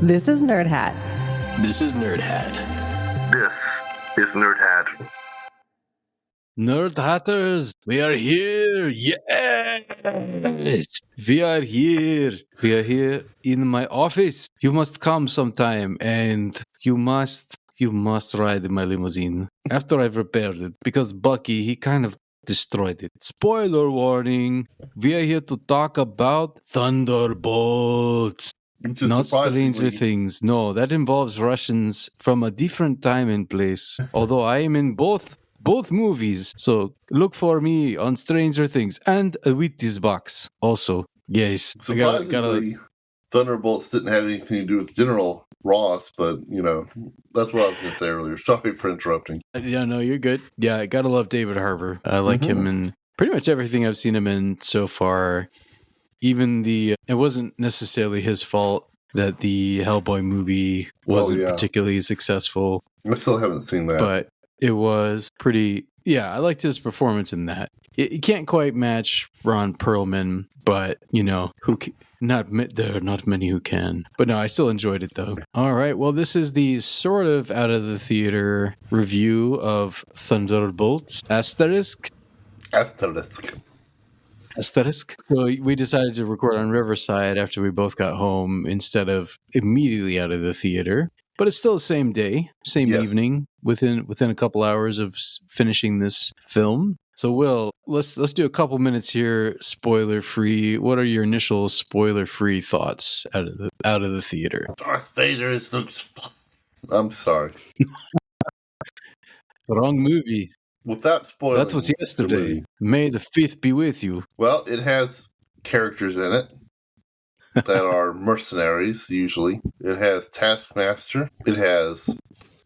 This is Nerd Hat. This is Nerd Hat. This is Nerd Hat. Nerd Hatters, we are here. Yes, we are here. We are here in my office. You must come sometime, and you must ride in my limousine after I've repaired it, because Bucky, he kind of destroyed it. Spoiler warning, we are here to talk about Thunderbolts. Not Stranger Things. No, that involves Russians from a different time and place. Although I am in both movies. So look for me on Stranger Things and a Wheaties box also. Yes. Surprisingly, Thunderbolts didn't have anything to do with General Ross, but, that's what I was going to say earlier. Sorry for interrupting. Yeah, no, you're good. Yeah, I gotta love David Harbour. I like him in pretty much everything I've seen him in so far. Even it wasn't necessarily his fault that the Hellboy movie wasn't particularly successful. I still haven't seen that. But it was pretty, I liked his performance in that. You can't quite match Ron Perlman, but, there are not many who can. But no, I still enjoyed it, though. All right, well, this is the sort of out-of-the-theater review of Thunderbolts. Asterisk. So we decided to record on Riverside after we both got home instead of immediately out of the theater. But it's still the same day, same evening, within a couple hours of finishing this film. So, Will, let's do a couple minutes here, spoiler free. What are your initial spoiler free thoughts out of the theater? Darth Vader looks fun. I'm sorry. Wrong movie. Without spoiling, that was yesterday. May the 5th be with you. Well, it has characters in it that are mercenaries, usually. It has Taskmaster. It has...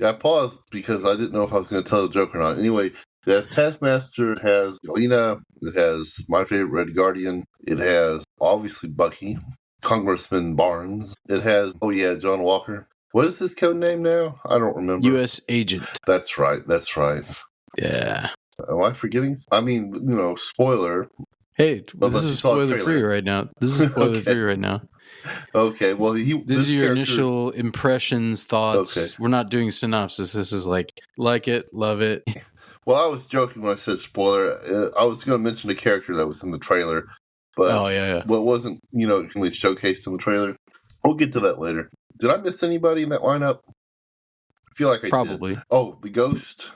I paused because I didn't know if I was going to tell the joke or not. Anyway, it has Taskmaster, it has Yelena, it has my favorite Red Guardian, it has, obviously, Bucky, Congressman Barnes, it has, John Walker. What is his code name now? I don't remember. U.S. Agent. That's right. Yeah. Am I forgetting? I mean, spoiler. Hey, this is spoiler free right now. Okay, well, this is your initial impressions, thoughts. Okay. We're not doing synopsis. This is like it, love it. Well, I was joking when I said spoiler. I was going to mention a character that was in the trailer, but what wasn't, really showcased in the trailer. We'll get to that later. Did I miss anybody in that lineup? I feel like I probably did. Oh, the ghost,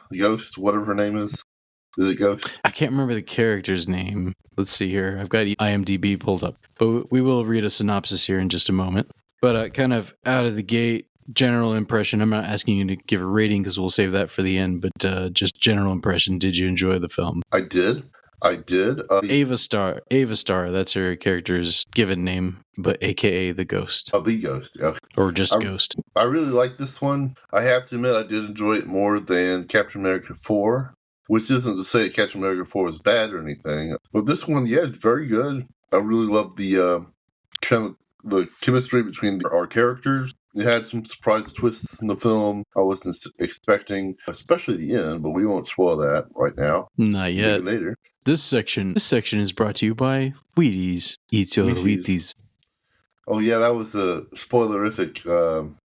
whatever her name is. Is it Ghost? I can't remember the character's name. Let's see here. I've got IMDb pulled up, but we will read a synopsis here in just a moment. But kind of out of the gate, general impression. I'm not asking you to give a rating because we'll save that for the end, but just general impression. Did you enjoy the film? I did. Ava Star. That's her character's given name, but AKA the Ghost. Oh, the Ghost. Yeah. Or just Ghost. I really like this one. I have to admit, I did enjoy it more than Captain America 4. Which isn't to say Captain America 4 is bad or anything. But this one, it's very good. I really love the chemistry between our characters. It had some surprise twists in the film I wasn't expecting, especially the end, but we won't spoil that right now. Not yet. Maybe later. This section is brought to you by Wheaties. Eat your Wheaties. Oh, yeah, that was a spoilerific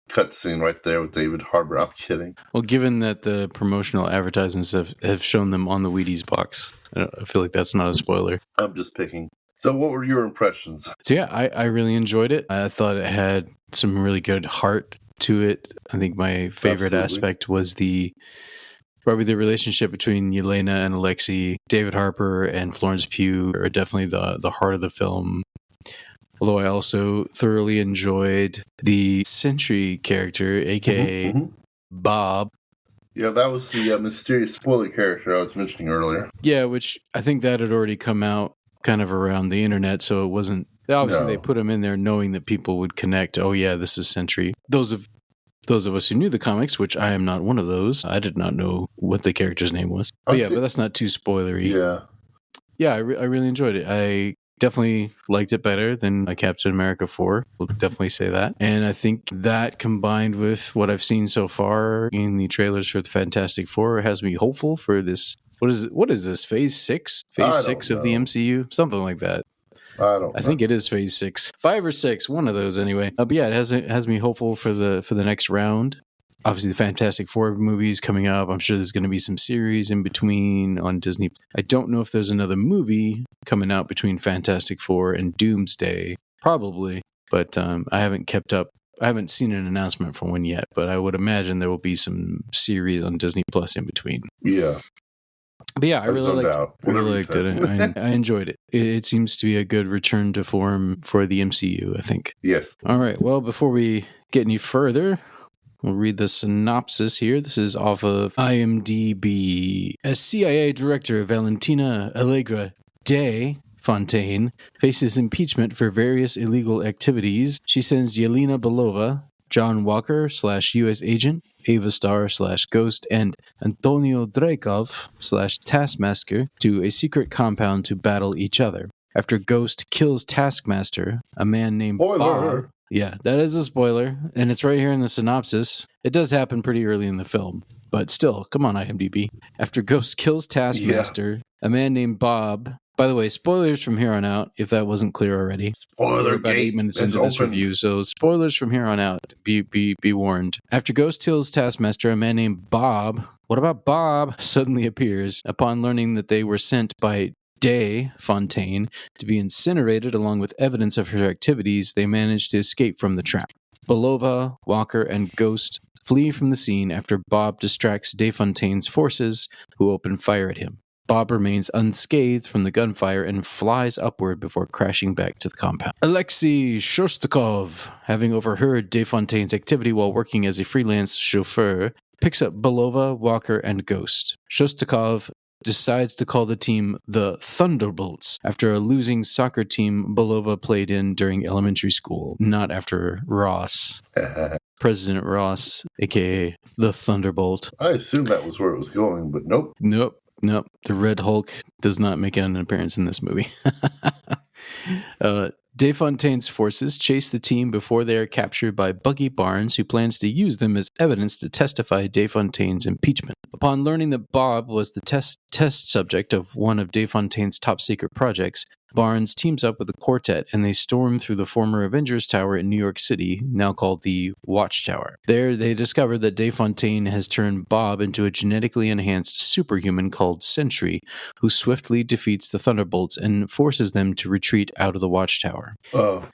cutscene right there with David Harbour. I'm kidding. Well, given that the promotional advertisements have shown them on the Wheaties box, I feel like that's not a spoiler. I'm just picking. So what were your impressions? So yeah, I really enjoyed it. I thought it had some really good heart to it. I think my favorite aspect was probably the relationship between Yelena and Alexei. David Harbour and Florence Pugh are definitely the heart of the film. Although I also thoroughly enjoyed the Sentry character, a.k.a. Bob. Yeah, that was the mysterious spoiler character I was mentioning earlier. Yeah, which I think that had already come out kind of around the internet, so it wasn't... Obviously, they put him in there knowing that people would connect, oh yeah, this is Sentry. Those of us who knew the comics, which I am not one of those, I did not know what the character's name was. But but that's not too spoilery. Yeah. Yeah, I really enjoyed it. I definitely liked it better than Captain America 4. We'll definitely say that. And I think that combined with what I've seen so far in the trailers for the Fantastic Four has me hopeful for this. What is this? Phase 6? Phase 6 of the MCU? Something like that. I don't remember. I think it is Phase 6, 5 or 6, one of those anyway. But yeah, it has me hopeful for the next round. Obviously, the Fantastic Four movies coming up. I'm sure there's going to be some series in between on Disney. I don't know if there's another movie coming out between Fantastic Four and Doomsday. Probably, but I haven't kept up. I haven't seen an announcement for one yet, but I would imagine there will be some series on Disney Plus in between. Yeah. But yeah, I really liked it. I enjoyed it. It seems to be a good return to form for the MCU, I think. Yes. All right. Well, before we get any further, we'll read the synopsis here. This is off of IMDb. As CIA Director Valentina Allegra de Fontaine faces impeachment for various illegal activities, she sends Yelena Belova, John Walker / U.S. agent, Ava Star / Ghost, and Antonio Dreykov / Taskmaster to a secret compound to battle each other. After Ghost kills Taskmaster, a man named Bob... Yeah, that is a spoiler, and it's right here in the synopsis. It does happen pretty early in the film, but still, come on, IMDb. After Ghost kills Taskmaster, a man named Bob... By the way, spoilers from here on out, if that wasn't clear already. Spoiler about 8 minutes into this review, so spoilers from here on out. Be warned. After Ghost kills Taskmaster, a man named Bob... What about Bob? Suddenly appears upon learning that they were sent by de Fontaine to be incinerated along with evidence of her activities. They manage to escape from the trap. Belova, Walker, and Ghost flee from the scene after Bob distracts de Fontaine's forces, who open fire at him. Bob remains unscathed from the gunfire and flies upward before crashing back to the compound. Alexei Shostakov, having overheard de Fontaine's activity while working as a freelance chauffeur, picks up Belova, Walker, and Ghost. Shostakov decides to call the team the Thunderbolts after a losing soccer team Belova played in during elementary school, not after Ross. President Ross, a.k.a. the Thunderbolt. I assumed that was where it was going, but nope. Nope. The Red Hulk does not make an appearance in this movie. De Fontaine's forces chase the team before they are captured by Buggy Barnes, who plans to use them as evidence to testify De Fontaine's impeachment. Upon learning that Bob was the test subject of one of De Fontaine's top-secret projects, Barnes teams up with the quartet and they storm through the former Avengers Tower in New York City, now called the Watchtower. There, they discover that De Fontaine has turned Bob into a genetically enhanced superhuman called Sentry, who swiftly defeats the Thunderbolts and forces them to retreat out of the Watchtower.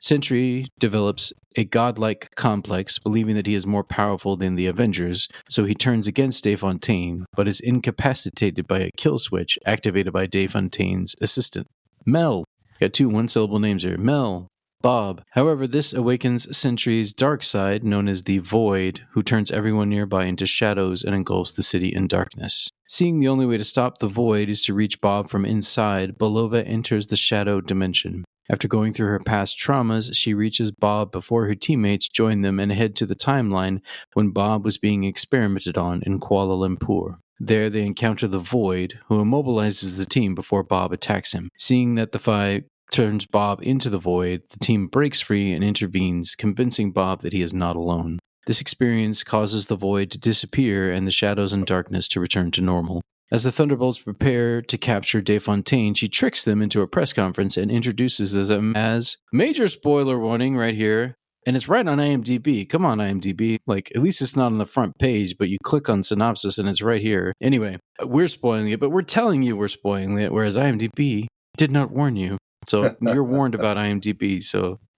Sentry develops a godlike complex, believing that he is more powerful than the Avengers, so he turns against De Fontaine, but is incapacitated by a kill switch activated by De Fontaine's assistant, Mel. Got 2 one-syllable names here. Mel. Bob. However, this awakens Sentry's dark side, known as the Void, who turns everyone nearby into shadows and engulfs the city in darkness. Seeing the only way to stop the Void is to reach Bob from inside, Belova enters the shadow dimension. After going through her past traumas, she reaches Bob before her teammates join them and head to the timeline when Bob was being experimented on in Kuala Lumpur. There, they encounter the Void, who immobilizes the team before Bob attacks him. Seeing that the fight turns Bob into the Void, the team breaks free and intervenes, convincing Bob that he is not alone. This experience causes the Void to disappear and the shadows and darkness to return to normal. As the Thunderbolts prepare to capture De Fontaine, she tricks them into a press conference and introduces them as... Major spoiler warning right here. And it's right on IMDb. Come on, IMDb. Like, at least it's not on the front page, but you click on synopsis and it's right here. Anyway, we're spoiling it, but we're telling you we're spoiling it, whereas IMDb did not warn you. So you're warned about IMDb,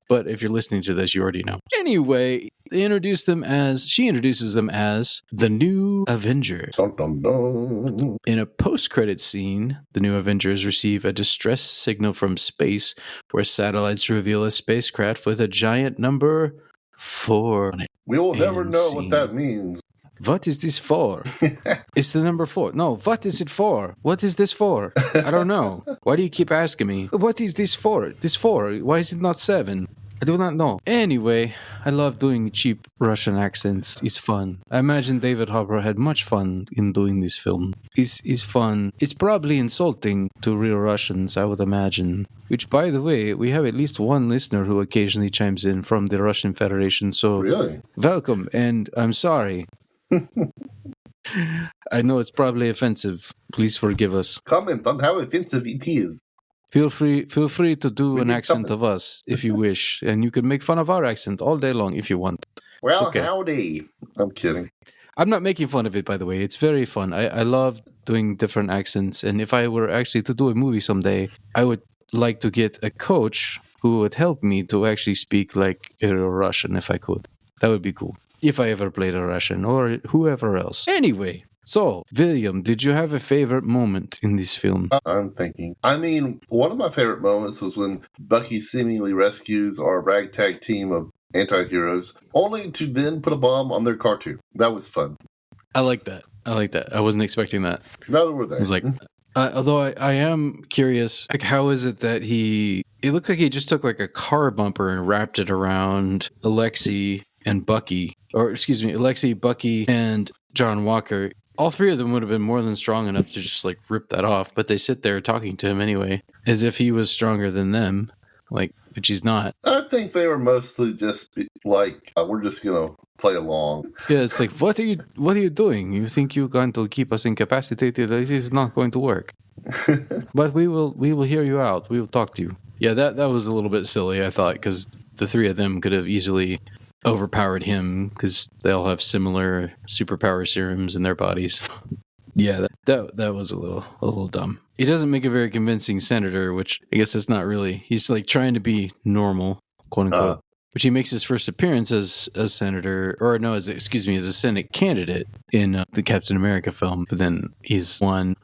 but if you're listening to this, you already know. Anyway, she introduces them as the New Avengers. Dun, dun, dun. In a post-credit scene, the New Avengers receive a distress signal from space where satellites reveal a spacecraft with a giant number 4 on it. We will never know what that means. What is this for? It's the number 4. No, what is it for? What is this for? I don't know. Why do you keep asking me? What is this for? This 4? Why is it not 7? I do not know. Anyway, I love doing cheap Russian accents. It's fun. I imagine David Harbour had much fun in doing this film. It's fun. It's probably insulting to real Russians, I would imagine. Which, by the way, we have at least one listener who occasionally chimes in from the Russian Federation. So, really? Welcome, and I'm sorry. I know it's probably offensive. Please forgive us. Comment on how offensive it is. Feel free to do We an need accent of comments. us if you wish, and you can make fun of our accent all day long if you want. Well, okay. howdy. I'm kidding. I'm not making fun of it, by the way. It's very fun. I love doing different accents, and if I were actually to do a movie someday, I would like to get a coach who would help me to actually speak like a Russian if I could. That would be cool. If I ever played a Russian or whoever else. Anyway, so, William, did you have a favorite moment in this film? I'm thinking. I mean, one of my favorite moments was when Bucky seemingly rescues our ragtag team of anti-heroes, only to then put a bomb on their car too. That was fun. I like that. I wasn't expecting that. Neither were they. I was like, although I am curious, like, how is it that it looked like he just took like a car bumper and wrapped it around Alexei and Bucky, or excuse me, Alexei, Bucky, and John Walker. All three of them would have been more than strong enough to just like rip that off, but they sit there talking to him anyway, as if he was stronger than them, like, which he's not. I think they were mostly just like, we're just gonna play along. Yeah, it's like, what are you doing? You think you're going to keep us incapacitated? This is not going to work. But we will hear you out. We will talk to you. Yeah, that was a little bit silly, I thought, because the three of them could have easily overpowered him because they all have similar superpower serums in their bodies. Yeah, that was a little dumb. He doesn't make a very convincing senator, which I guess that's not really. He's like trying to be normal, quote unquote. Which he makes his first appearance as a senator, or no, as a Senate candidate in the Captain America film. But then he's won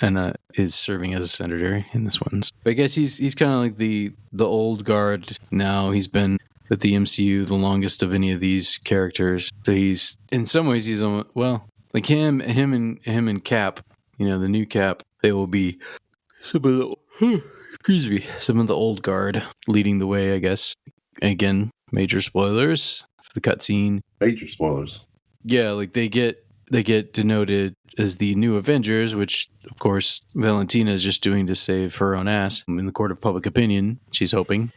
and is serving as a senator in this one. But I guess he's kind of like the old guard now. He's been with the MCU the longest of any of these characters. So he's, in some ways, he's like him and Cap. You know, the new Cap. They will be some of the old guard leading the way, I guess. Again, major spoilers for the cutscene. Major spoilers. Yeah, like they get denoted as the new Avengers, which of course Valentina is just doing to save her own ass in the court of public opinion. She's hoping.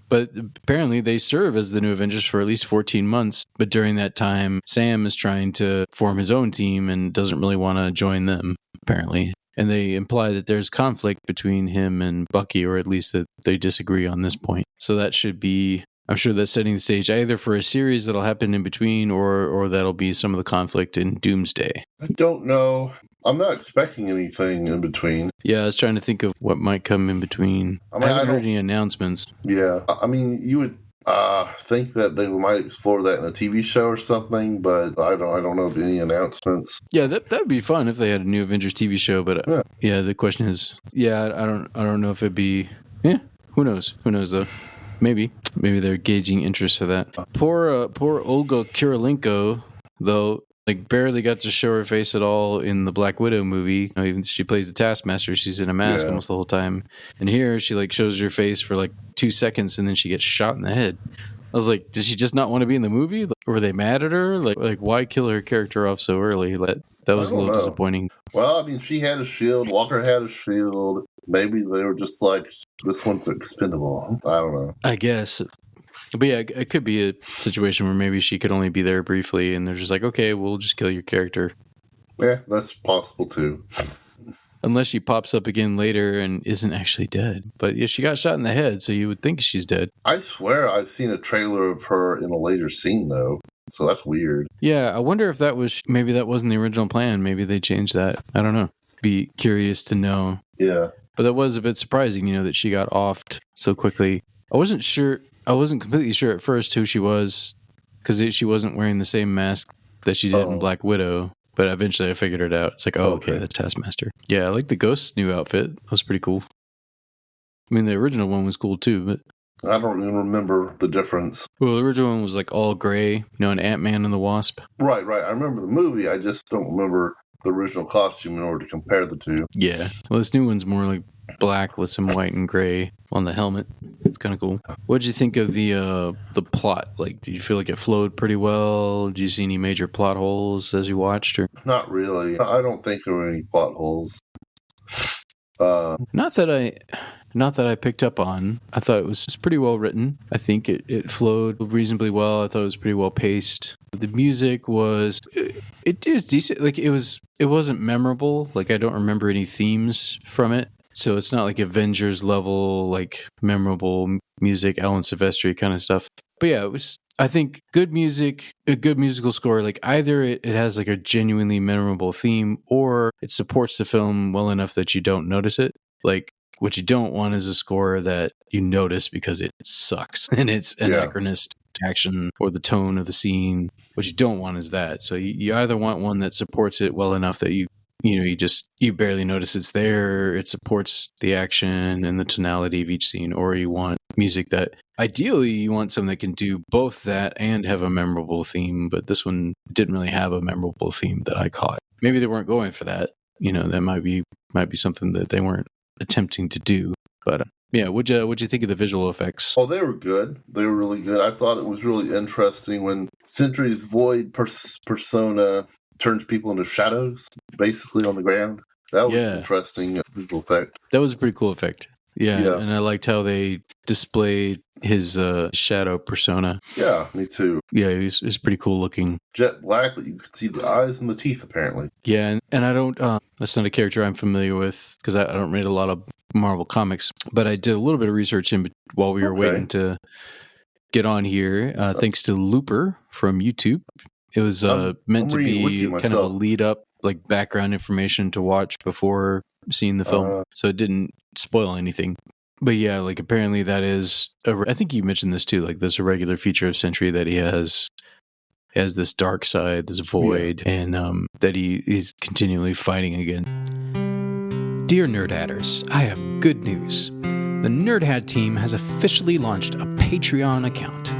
But apparently they serve as the new Avengers for at least 14 months. But during that time, Sam is trying to form his own team and doesn't really want to join them, apparently. And they imply that there's conflict between him and Bucky, or at least that they disagree on this point. So that should be, I'm sure that's setting the stage either for a series that'll happen in between or that'll be some of the conflict in Doomsday. I don't know. I'm not expecting anything in between. Yeah, I was trying to think of what might come in between. I haven't heard any announcements. Yeah. I mean, you would think that they might explore that in a TV show or something, but I don't know of any announcements. Yeah, that'd be fun if they had a new Avengers TV show. But yeah, the question is, I don't know if it'd be. Yeah, who knows? Who knows though? Maybe they're gauging interest for that. Poor Olga Kurylenko, though. Like, barely got to show her face at all in the Black Widow movie. You know, even she plays the Taskmaster, she's in a mask almost the whole time. And here, she like shows her face for like 2 seconds, and then she gets shot in the head. I was like, did she just not want to be in the movie? Like, were they mad at her? Like why kill her character off so early? That was a little disappointing. Well, I mean, she had a shield. Walker had a shield. Maybe they were just like, this one's expendable. I don't know. I guess. But yeah, it could be a situation where maybe she could only be there briefly, and they're just like, okay, we'll just kill your character. Yeah, that's possible too. Unless she pops up again later and isn't actually dead. But yeah, she got shot in the head, so you would think she's dead. I swear I've seen a trailer of her in a later scene, though. So that's weird. Yeah, I wonder if maybe that wasn't the original plan. Maybe they changed that. I don't know. Be curious to know. Yeah. But that was a bit surprising, that she got offed so quickly. I wasn't completely sure at first who she was, because she wasn't wearing the same mask that she did in Black Widow. But eventually I figured it out. It's like, okay, that's Taskmaster. Yeah, I like the Ghost's new outfit. That was pretty cool. I mean, the original one was cool too, but I don't even remember the difference. Well, the original one was like all gray, an Ant-Man and the Wasp. Right. I remember the movie. I just don't remember the original costume in order to compare the two. Yeah. Well, this new one's more like black with some white and gray on the helmet. It's kind of cool. What did you think of the plot? Like, did you feel like it flowed pretty well? Did you see any major plot holes as you watched? Or not really. I don't think there were any plot holes. Not that I picked up on. I thought it was pretty well written. I think it flowed reasonably well. I thought it was pretty well paced. The music was it was decent. Like, it wasn't memorable. Like, I don't remember any themes from it. So it's not like Avengers level, like memorable music, Alan Silvestri kind of stuff. But yeah, it was, I think, good music, a good musical score. Like either it has like a genuinely memorable theme, or it supports the film well enough that you don't notice it. Like what you don't want is a score that you notice because it sucks and it's anachronistic action or the tone of the scene. What you don't want is that. So you either want one that supports it well enough that you barely notice it's there, it supports the action and the tonality of each scene, or you want music that ideally you want something that can do both that and have a memorable theme. But this one didn't really have a memorable theme that I caught. Maybe they weren't going for that. That might be something that they weren't attempting to do. But yeah, what'd you think of the visual effects? Oh, they were good. They were really good. I thought it was really interesting when Sentry's void persona turns people into shadows, basically on the ground. That was interesting visual effects. That was a pretty cool effect. Yeah, and I liked how they displayed his shadow persona. Yeah, me too. Yeah, it was pretty cool looking. Jet black, but you could see the eyes and the teeth, apparently. Yeah, and I don't, that's not a character I'm familiar with, because I don't read a lot of Marvel comics, but I did a little bit of research while we were waiting to get on here, thanks to Looper from YouTube. It was meant to be kind of a lead up, like background information to watch before seeing the film, so it didn't spoil anything. But yeah, like apparently that is, I think you mentioned this too, like there's a regular feature of Sentry that he has this dark side, this void, and that he's continually fighting again. Dear Nerd Hatters, I have good news. The Nerd Hat team has officially launched a Patreon account.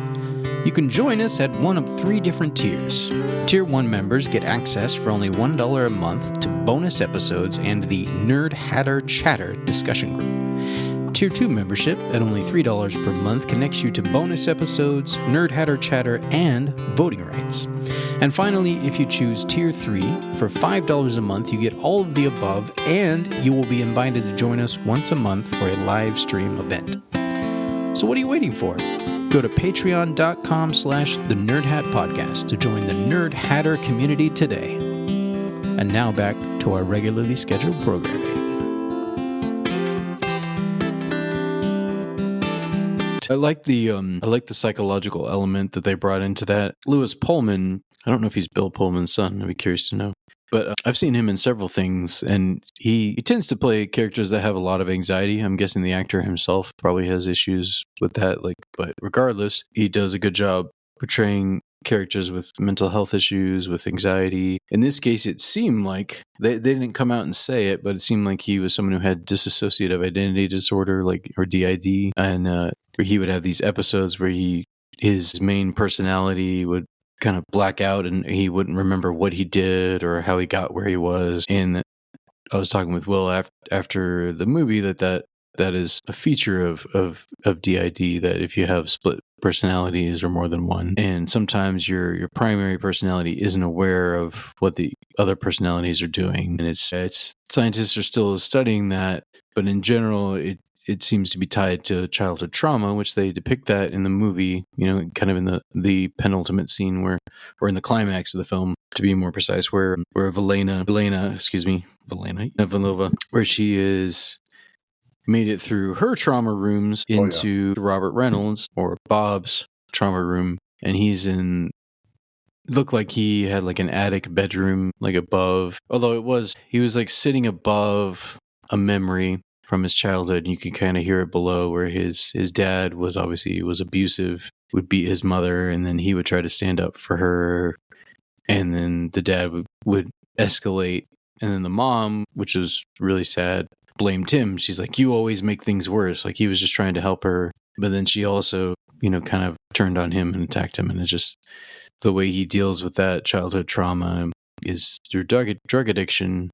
You can join us at one of 3 different tiers. Tier 1 members get access for only $1 a month to bonus episodes and the Nerd Hatter Chatter discussion group. Tier 2 membership at only $3 per month connects you to bonus episodes, Nerd Hatter Chatter, and voting rights. And finally, if you choose Tier 3, for $5 a month, you get all of the above, and you will be invited to join us once a month for a live stream event. So what are you waiting for? Go to patreon.com/the-Nerd-Hat-Podcast to join the Nerd Hatter community today. And now back to our regularly scheduled programming. I like the psychological element that they brought into that. Lewis Pullman, I don't know if he's Bill Pullman's son. I'd be curious to know. But I've seen him in several things, and he tends to play characters that have a lot of anxiety. I'm guessing the actor himself probably has issues with that. But regardless, he does a good job portraying characters with mental health issues, with anxiety. In this case, it seemed like they didn't come out and say it, but it seemed like he was someone who had dissociative identity disorder, or DID, and where he would have these episodes where his main personality would kind of black out and he wouldn't remember what he did or how he got where he was. And I was talking with Will after the movie that is a feature of DID, that if you have split personalities or more than one, and sometimes your primary personality isn't aware of what the other personalities are doing, and it's scientists are still studying that, but in general it seems to be tied to childhood trauma, which they depict that in the movie, kind of in the penultimate scene or in the climax of the film, to be more precise, where Villanova, where she is made it through her trauma rooms into Robert Reynolds or Bob's trauma room, and looked like he had like an attic bedroom like above, although he was like sitting above a memory from his childhood, and you can kind of hear it below, where his dad was abusive, would beat his mother, and then he would try to stand up for her, and then the dad would escalate, and then the mom, which was really sad, blamed him. She's like, "You always make things worse." Like he was just trying to help her, but then she also, kind of turned on him and attacked him, and it's just the way he deals with that childhood trauma is through drug addiction.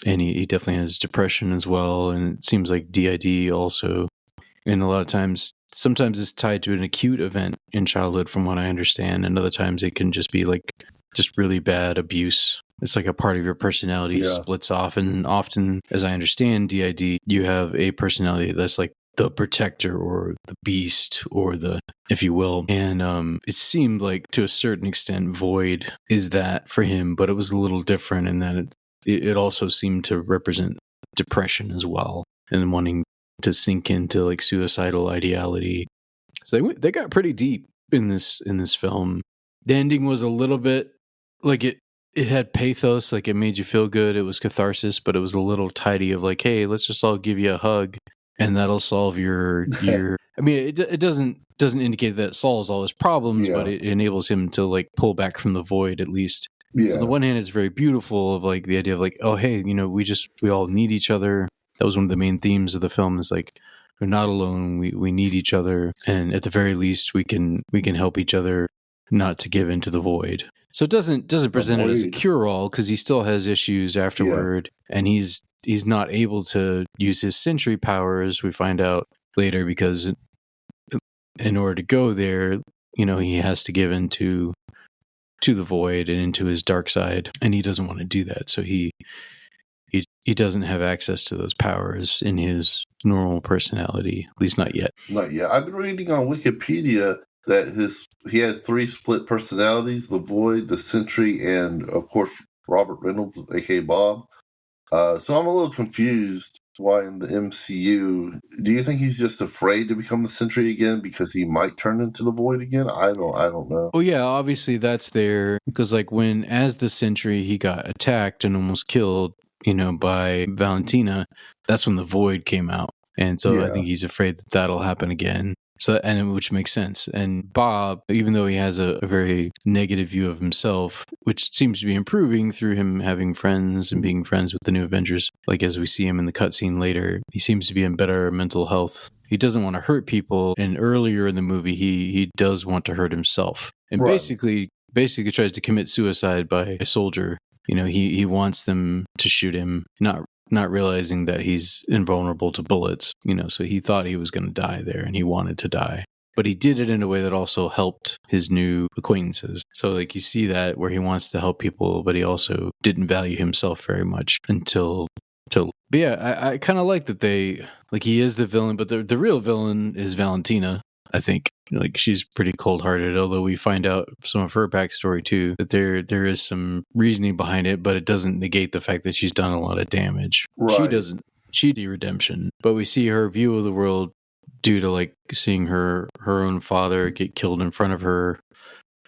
And he definitely has depression as well. And it seems like DID also. And a lot of times, sometimes it's tied to an acute event in childhood, from what I understand. And other times it can just be like just really bad abuse. It's like a part of your personality splits off. And often, as I understand DID, you have a personality that's like the protector or the beast or the, if you will. And it seemed like to a certain extent, Void is that for him, but it was a little different in that it also seemed to represent depression as well, and wanting to sink into like suicidal ideality. So they got pretty deep in this film. The ending was a little bit like it had pathos, like it made you feel good. It was catharsis, but it was a little tidy of like, hey, let's just all give you a hug and that'll solve your I mean, it doesn't indicate that it solves all his problems, but it enables him to like pull back from the void at least. So on the one hand, it's very beautiful of like the idea of like, oh, hey, we all need each other. That was one of the main themes of the film, is like, we're not alone. We need each other. And at the very least, we can help each other not to give into the void. So it doesn't present it as a cure-all, because he still has issues afterward. And he's not able to use his sentry powers, we find out later, because in order to go there, he has to give into the void and into his dark side. And he doesn't want to do that. So he doesn't have access to those powers in his normal personality, at least not yet. Not yet. I've been reading on Wikipedia that he has 3 split personalities: the Void, the Sentry, and of course Robert Reynolds, aka Bob. So I'm a little confused why in the MCU. Do you think he's just afraid to become the Sentry again because he might turn into the Void again? I don't know. Oh yeah, obviously that's there, because like when as the Sentry he got attacked and almost killed, by Valentina, that's when the Void came out. And so I think he's afraid that that'll happen again. So, and which makes sense. And Bob, even though he has a very negative view of himself, which seems to be improving through him having friends and being friends with the New Avengers, like as we see him in the cutscene later, he seems to be in better mental health. He doesn't want to hurt people. And earlier in the movie, he does want to hurt himself. And basically tries to commit suicide by a soldier. He wants them to shoot him, not realizing that he's invulnerable to bullets, so he thought he was going to die there and he wanted to die. But he did it in a way that also helped his new acquaintances. So like you see that where he wants to help people, but he also didn't value himself very much until. But yeah, I kind of like that he is the villain, but the real villain is Valentina, I think. Like she's pretty cold-hearted, although we find out some of her backstory too, that there is some reasoning behind it, but it doesn't negate the fact that she's done a lot of damage. Right. She needs redemption, but we see her view of the world due to like seeing her own father get killed in front of her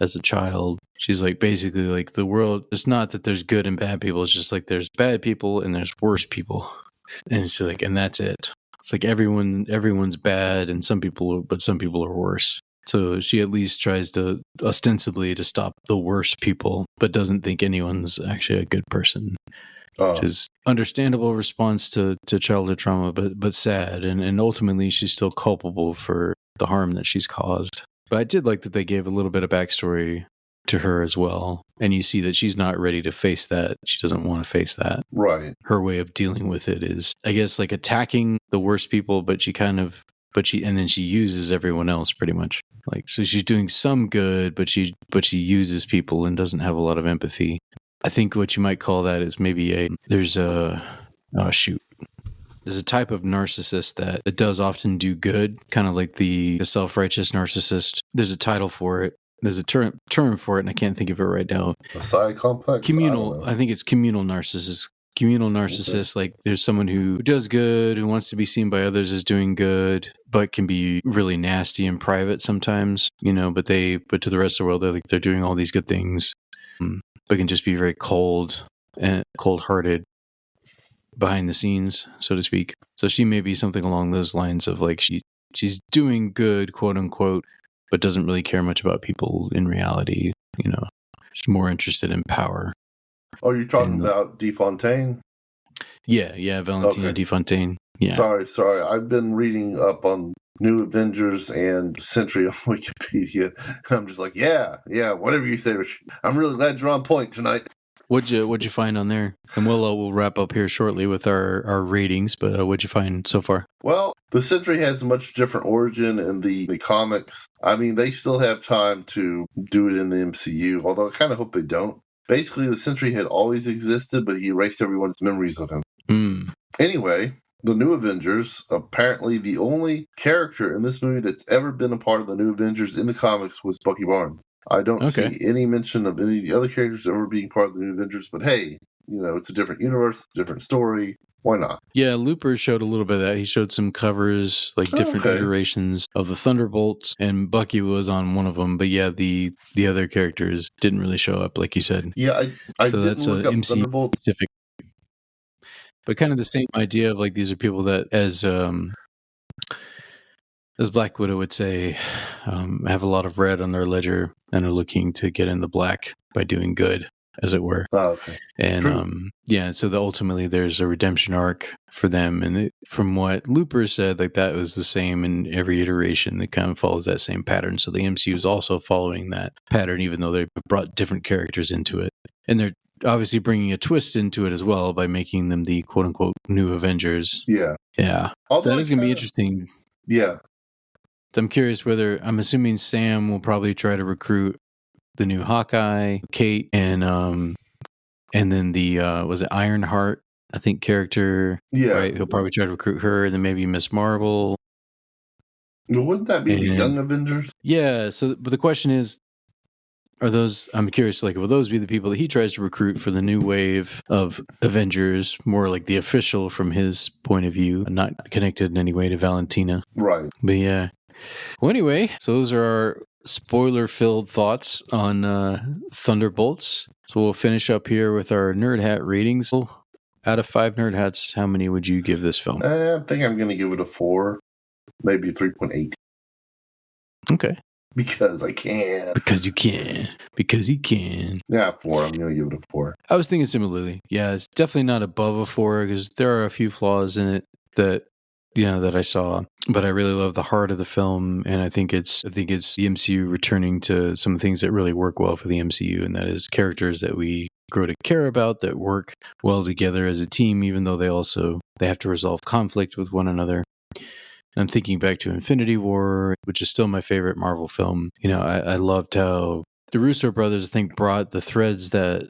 as a child. She's like basically like the world. It's not that there's good and bad people. It's just like there's bad people and there's worse people, and it's like, and that's it. It's like everyone's bad, and some people are worse. So she at least tries to ostensibly to stop the worst people, but doesn't think anyone's actually a good person. Which is understandable response to childhood trauma, but sad, and ultimately she's still culpable for the harm that she's caused. But I did like that they gave a little bit of backstory to her as well, and you see that she's not ready to face that. She doesn't want to face that. Right. Her way of dealing with it is, I guess, like attacking the worst people, and then she uses everyone else pretty much. Like, so she's doing some good, but she uses people and doesn't have a lot of empathy. I think what you might call that is maybe there's a type of narcissist that does often do good, kind of like the self-righteous narcissist. There's a title for it. There's a term for it, and I can't think of it right now. A side complex? Communal. I think it's communal narcissist. Communal narcissist, okay. Like there's someone who does good, who wants to be seen by others as doing good, but can be really nasty in private sometimes, but to the rest of the world, they're doing all these good things, but can just be very cold and cold-hearted behind the scenes, so to speak. So she may be something along those lines of like she's doing good, quote unquote, but doesn't really care much about people in reality. She's more interested in power. Oh, you're talking about Fontaine? Yeah, Valentina Fontaine. Yeah. Sorry. I've been reading up on New Avengers and Sentry on Wikipedia. I'm just like, yeah, whatever you say, Rich. I'm really glad you're on point tonight. What'd you find on there? And we'll wrap up here shortly with our ratings, but what'd you find so far? Well, the Sentry has a much different origin in the comics. I mean, they still have time to do it in the MCU, although I kind of hope they don't. Basically, the Sentry had always existed, but he erased everyone's memories of him. Anyway, the New Avengers, apparently the only character in this movie that's ever been a part of the New Avengers in the comics was Bucky Barnes. I don't see any mention of any of the other characters ever being part of the New Avengers, but hey, it's a different universe, different story. Why not? Yeah, Looper showed a little bit of that. He showed some covers, like different iterations of the Thunderbolts, and Bucky was on one of them. But yeah, the other characters didn't really show up, like you said. Yeah, I So didn't that's look up MC Thunderbolts. specific. But kind of the same idea of like these are people that, as Black Widow would say, have a lot of red on their ledger and are looking to get in the black by doing good, as it were. Oh, okay. And so ultimately there's a redemption arc for them. And from what Looper said, like that was the same in every iteration. That kind of follows that same pattern. So the MCU is also following that pattern, even though they brought different characters into it. And they're obviously bringing a twist into it as well by making them the quote unquote new Avengers. Yeah. Yeah. So that is going to be interesting. Yeah. I'm curious I'm assuming Sam will probably try to recruit the new Hawkeye, Kate, and then the was it Ironheart, I think, character. Yeah. Right? He'll probably try to recruit her, and then maybe Miss Marvel. Wouldn't that be the Young Avengers? Yeah. So, but the question is, I'm curious, like, will those be the people that he tries to recruit for the new wave of Avengers, more like the official from his point of view, not connected in any way to Valentina? Right. But yeah. Well, anyway, so those are our spoiler-filled thoughts on Thunderbolts. So we'll finish up here with our Nerd Hat ratings. Out of 5 Nerd Hats, how many would you give this film? I think I'm going to give it a 4, maybe a 3.8. Okay. Because I can. Because you can. Because you can. Yeah, 4. I'm going to give it a 4. I was thinking similarly. Yeah, it's definitely not above a 4 because there are a few flaws in it that I saw, but I really love the heart of the film, and I think it's the MCU returning to some things that really work well for the MCU, and that is characters that we grow to care about, that work well together as a team, even though they have to resolve conflict with one another. And I'm thinking back to Infinity War, which is still my favorite Marvel film. I loved how the Russo brothers, I think, brought the threads that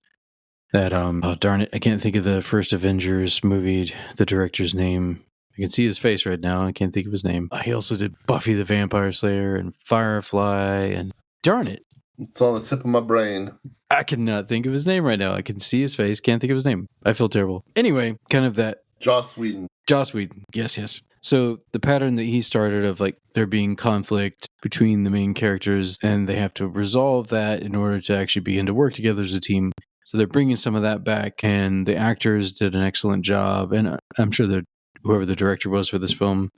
oh darn it, I can't think of the first Avengers movie, the director's name. I can see his face right now. I can't think of his name. He also did Buffy the Vampire Slayer and Firefly, and darn it, it's on the tip of my brain. I cannot think of his name right now. I can see his face, can't think of his name. I feel terrible. Anyway, kind of that. Joss Whedon. Yes. So the pattern that he started of like there being conflict between the main characters, and they have to resolve that in order to actually begin to work together as a team. So they're bringing some of that back, and the actors did an excellent job, and I'm sure that whoever the director was for this film.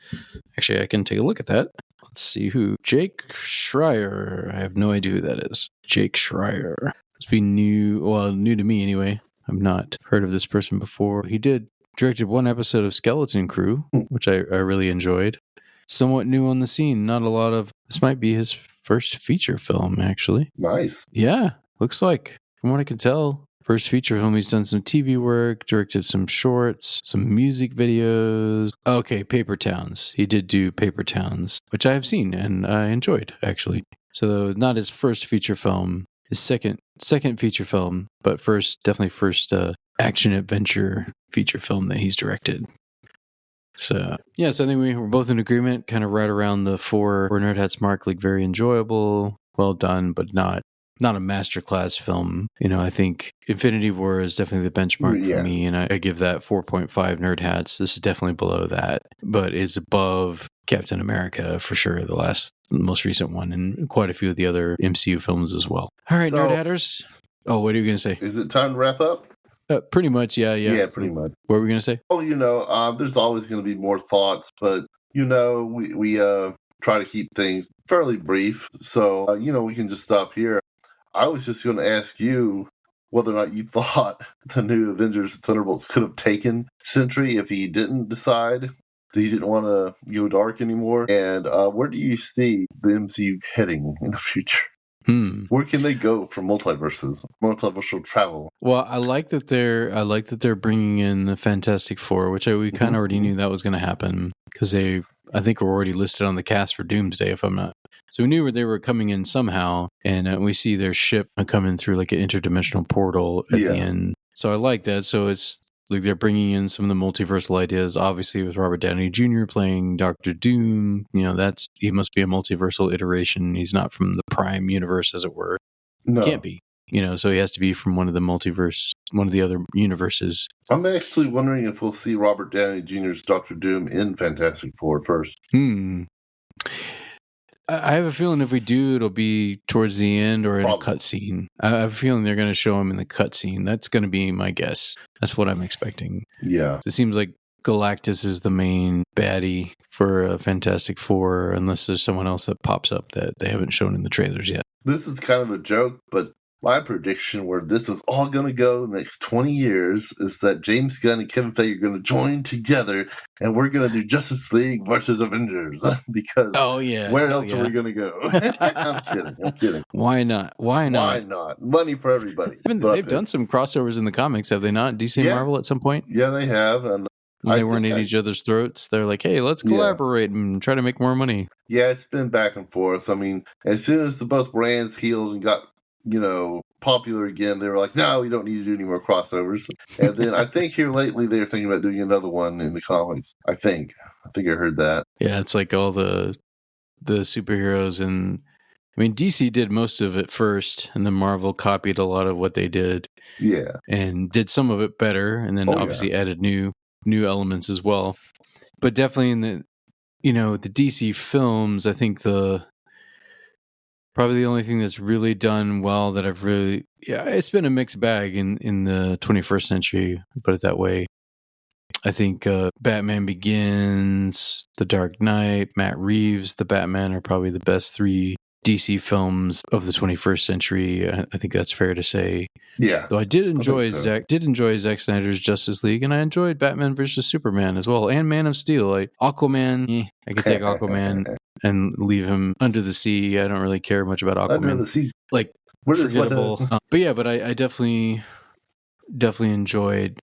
Actually, I can take a look at that. Let's see who. Jake Schreier. I have no idea who that is. Jake Schreier. Must be new to me anyway. I've not heard of this person before. He directed one episode of Skeleton Crew, which I really enjoyed. Somewhat new on the scene. This might be his first feature film, actually. Nice. Yeah, looks like. From what I can tell. First feature film, he's done some TV work, directed some shorts, some music videos. Okay, Paper Towns. He did do Paper Towns, which I have seen and I enjoyed, actually. So not his first feature film, his second feature film, but definitely first action adventure feature film that he's directed. So, yes, I think we were both in agreement, kind of right around the 4 Nerd Hats mark, like very enjoyable, well done, but not a masterclass film. I think Infinity War is definitely the benchmark for me, and I give that 4.5 Nerd Hats. This is definitely below that, but it's above Captain America for sure, the most recent one, and quite a few of the other MCU films as well. All right, Nerd Hatters. Oh, what are you going to say? Is it time to wrap up? Pretty much, yeah. Yeah, pretty much. What were we going to say? Oh, there's always going to be more thoughts, but, we try to keep things fairly brief, so, we can just stop here. I was just going to ask you whether or not you thought the new Avengers Thunderbolts could have taken Sentry if he didn't decide that he didn't want to go dark anymore. And where do you see the MCU heading in the future? Where can they go for multiversal travel? Well, I like that they're bringing in the Fantastic Four, which we kind of already knew that was going to happen because I think were already listed on the cast for Doomsday, if I'm not. So we knew where they were coming in somehow, and we see their ship coming through like an interdimensional portal at the end. So I like that. So it's like they're bringing in some of the multiversal ideas, obviously with Robert Downey Jr. playing Dr. Doom. He must be a multiversal iteration. He's not from the Prime universe, as it were. No. Can't be. so he has to be from one of the other universes. I'm actually wondering if we'll see Robert Downey Jr.'s Doctor Doom in Fantastic Four first. I have a feeling if we do, it'll be towards the end or in a cutscene. I have a feeling they're going to show him in the cutscene. That's going to be my guess. That's what I'm expecting. Yeah. It seems like Galactus is the main baddie for Fantastic Four, unless there's someone else that pops up that they haven't shown in the trailers yet. This is kind of a joke, but my prediction where this is all going to go in the next 20 years is that James Gunn and Kevin Feige are going to join together and we're going to do Justice League versus Avengers because where else are we going to go? I'm kidding. Why not? Why not? Money for everybody. They've done some crossovers in the comics, have they not? DC and Marvel at some point? Yeah, they have. And when they weren't at each other's throats, they're like, hey, let's collaborate and try to make more money. Yeah, it's been back and forth. I mean, as soon as both brands healed and got popular again, they were like, no, we don't need to do any more crossovers. And then I think here lately they're thinking about doing another one in the comics. I think I heard that. Yeah, it's like all the superheroes, and I mean DC did most of it first, and then Marvel copied a lot of what they did. Yeah. And did some of it better, and then obviously added new elements as well. But definitely in the the DC films, I think probably the only thing that's really done well that I've really... Yeah, it's been a mixed bag in the 21st century, put it that way. I think Batman Begins, The Dark Knight, Matt Reeves, The Batman are probably the best 3 DC films of the 21st century. I think that's fair to say. Yeah. Though I did enjoy Zack Snyder's Justice League, and I enjoyed Batman vs. Superman as well, and Man of Steel. Aquaman, I could take Aquaman and leave him under the sea. I don't really care much about Aquaman. Under the sea. Like, forgettable. But I definitely enjoyed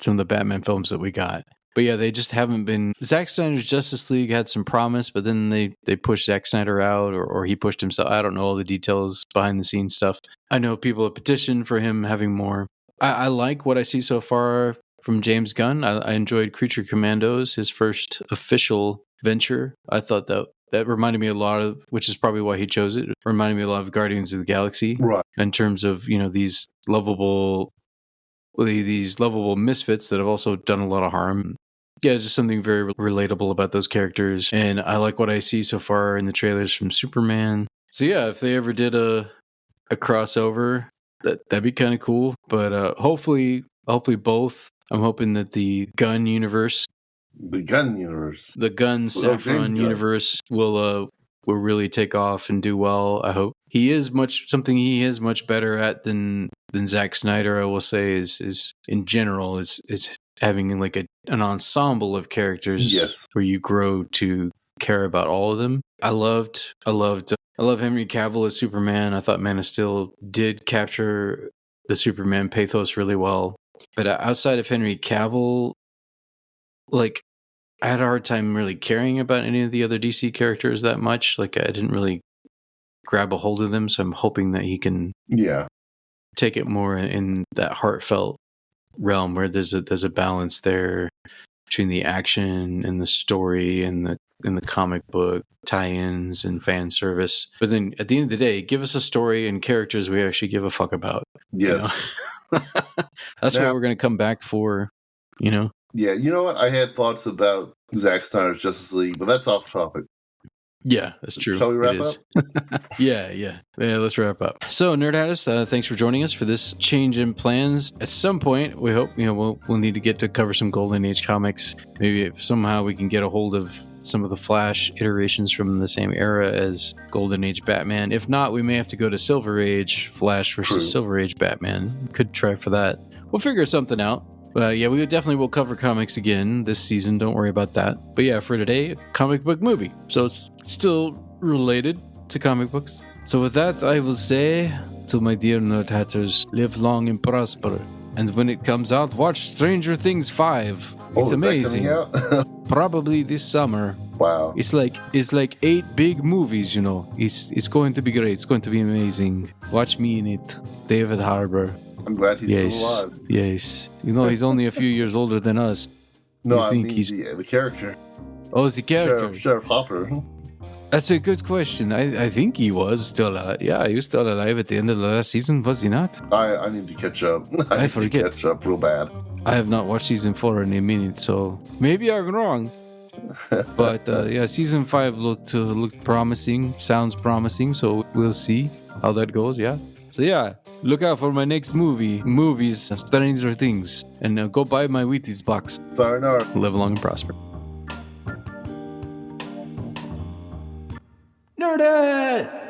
some of the Batman films that we got. But yeah, they just haven't been... Zack Snyder's Justice League had some promise, but then they pushed Zack Snyder out, or he pushed himself. I don't know all the details, behind the scenes stuff. I know people have petitioned for him having more. I like what I see so far from James Gunn. I enjoyed Creature Commandos, his first official venture. I thought that reminded me a lot of, which is probably why he chose it, reminded me a lot of Guardians of the Galaxy. Right. In terms of, these lovable misfits that have also done a lot of harm. Yeah, just something very relatable about those characters. And I like what I see so far in the trailers from Superman. So yeah, if they ever did a crossover, that'd be kind of cool. But hopefully both. I'm hoping that the Gunn universe, the Gunn Saffron universe will really take off and do well. I hope he is much better at than Zack Snyder. I will say is in general is having like an ensemble of characters where you grow to care about all of them. I love Henry Cavill as Superman. I thought Man of Steel did capture the Superman pathos really well. But outside of Henry Cavill, like, I had a hard time really caring about any of the other DC characters that much. Like, I didn't really grab a hold of them, so I'm hoping that he can take it more in that heartfelt realm where there's a balance there between the action and the story and the comic book tie-ins and fan service. But then at the end of the day, give us a story and characters we actually give a fuck about. Yes. That's what we're going to come back for, Yeah, you know what? I had thoughts about Zack Snyder's Justice League, but that's off topic. Yeah, that's true. Shall we wrap up? Yeah, let's wrap up. So, Nerdhattis, thanks for joining us for this change in plans. At some point, we hope, we'll need to get to cover some Golden Age comics. Maybe if somehow we can get a hold of some of the Flash iterations from the same era as Golden Age Batman. If not, we may have to go to Silver Age Flash versus Silver Age Batman. Could try for that. We'll figure something out. Yeah, we definitely will cover comics again this season. Don't worry about that. But yeah, for today, comic book movie. So it's still related to comic books. So with that, I will say to my dear Nerdhatters, live long and prosper. And when it comes out, watch Stranger Things 5. It's amazing. Probably this summer. Wow. It's like 8 big movies, It's going to be great. It's going to be amazing. Watch me in it. David Harbour. I'm glad he's still alive. Yes. He's only a few years older than us. No, I mean the character. Oh, it's the character. Sheriff Hopper. That's a good question. I think he was still alive. Yeah, he was still alive at the end of the last season, was he not? I need to catch up. I need forget. to catch up real bad. I have not watched season 4 in a minute, so maybe I'm wrong. But yeah, season 5 looked promising, sounds promising, so we'll see how that goes, yeah. So yeah, look out for my next movies, Stranger Things, and go buy my Wheaties box. Sayonara. Live long and prosper. Nerd It!